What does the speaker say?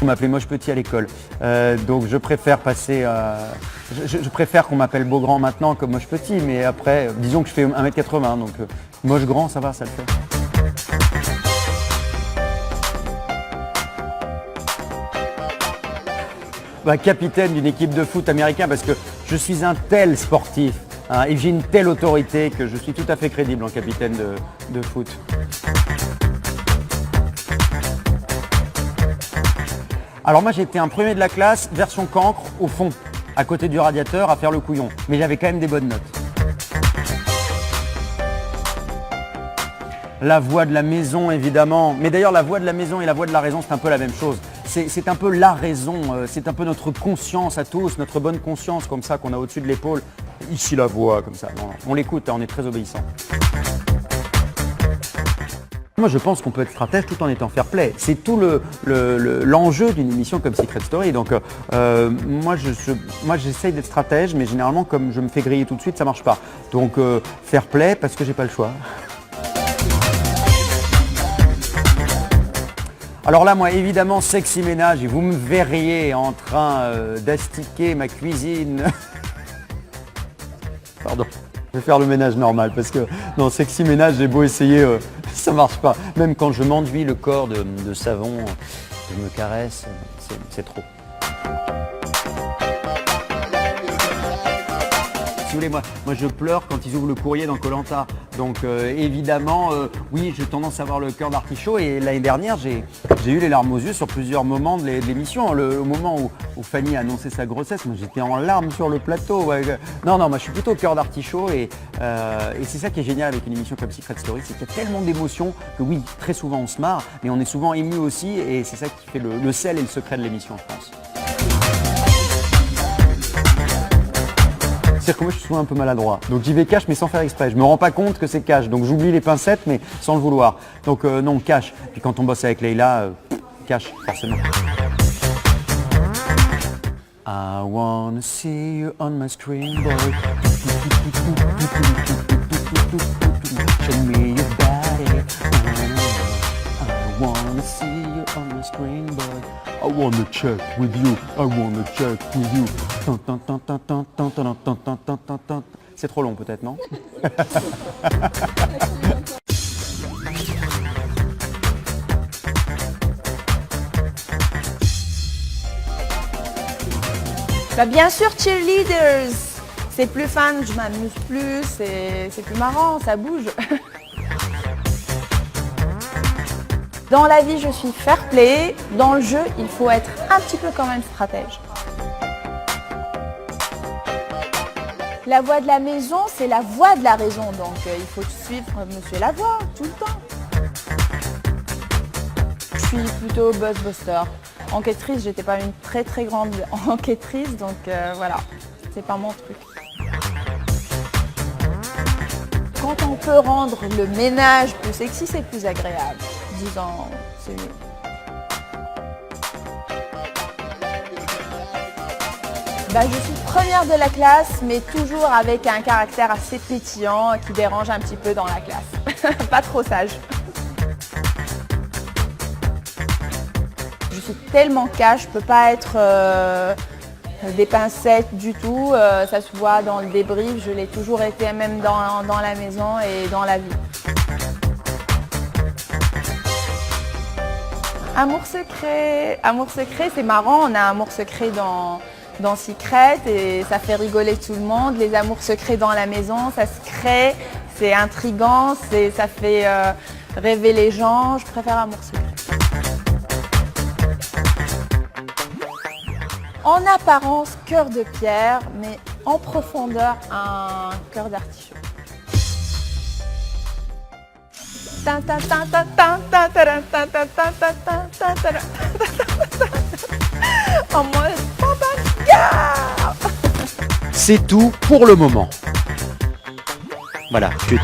On m'appelait Moche Petit à l'école, donc je préfère passer, je préfère qu'on m'appelle Beau Grand maintenant que Moche Petit, mais après, disons que je fais 1m80, donc Moche Grand, ça va, ça le fait. Bah, capitaine d'une équipe de foot américain parce que je suis un tel sportif hein, et j'ai une telle autorité que je suis tout à fait crédible en capitaine de foot. Alors moi j'étais un premier de la classe, version cancre, au fond, à côté du radiateur, à faire le couillon. Mais j'avais quand même des bonnes notes. La voix de la maison évidemment, mais d'ailleurs la voix de la maison et la voix de la raison c'est un peu la même chose. C'est un peu la raison, c'est un peu notre conscience à tous, notre bonne conscience comme ça qu'on a au-dessus de l'épaule. Ici la voix comme ça, non, on l'écoute, on est très obéissant. Moi je pense qu'on peut être stratège tout en étant fair play. C'est tout l'enjeu d'une émission comme Secret Story. Donc moi j'essaye d'être stratège mais généralement comme je me fais griller tout de suite ça marche pas. Donc fair play parce que j'ai pas le choix. Alors là, moi, évidemment, sexy ménage, et vous me verriez en train d'astiquer ma cuisine. Pardon, je vais faire le ménage normal, parce que non, sexy ménage, j'ai beau essayer, ça marche pas. Même quand je m'enduis le corps de savon, je me caresse, c'est trop. Si vous voulez, moi je pleure quand ils ouvrent le courrier dans Koh Lanta. Donc évidemment, oui, j'ai tendance à avoir le cœur d'artichaut et l'année dernière, j'ai eu les larmes aux yeux sur plusieurs moments de l'émission. Au moment où Fanny a annoncé sa grossesse, moi j'étais en larmes sur le plateau. Ouais. Non, moi je suis plutôt cœur d'artichaut et c'est ça qui est génial avec une émission comme Secret Story, c'est qu'il y a tellement d'émotions que oui, très souvent on se marre, mais on est souvent ému aussi et c'est ça qui fait le sel et le secret de l'émission, je pense. C'est-à-dire que moi je suis souvent un peu maladroit, donc j'y vais cash mais sans faire exprès, je me rends pas compte que c'est cash, donc j'oublie les pincettes mais sans le vouloir. Donc non, cash, puis quand on bosse avec Leïla, cash forcément. I wanna see you on my screen, boy. Show me your body. I wanna see you on my screen, boy. I wanna check with you. I wanna check with you. C'est trop long peut-être, non? Bah bien sûr, cheerleaders. C'est plus fun, je m'amuse plus, c'est plus marrant, ça bouge. Dans la vie, je suis fair play. Dans le jeu, il faut être un petit peu quand même stratège. La voix de la maison, c'est la voix de la raison. Donc, il faut suivre Monsieur Lavoie tout le temps. Je suis plutôt buzzbuster. Enquêtrice, j'étais pas une très grande enquêtrice, donc voilà, c'est pas mon truc. Quand on peut rendre le ménage plus sexy, c'est plus agréable. Disons, c'est mieux. Bah, je suis première de la classe, mais toujours avec un caractère assez pétillant qui dérange un petit peu dans la classe. Pas trop sage. Je suis tellement cash, je peux pas être des pincettes du tout. Ça se voit dans le débrief, je l'ai toujours été même dans la maison et dans la vie. Amour secret, c'est marrant, on a un amour secret dans Secret et ça fait rigoler tout le monde. Les amours secrets dans la maison, ça se crée, c'est intriguant, ça fait rêver les gens. Je préfère amour secret. En apparence, cœur de pierre, mais en profondeur, un cœur d'artichaut. En mode C'est tout pour le moment. Voilà, chut.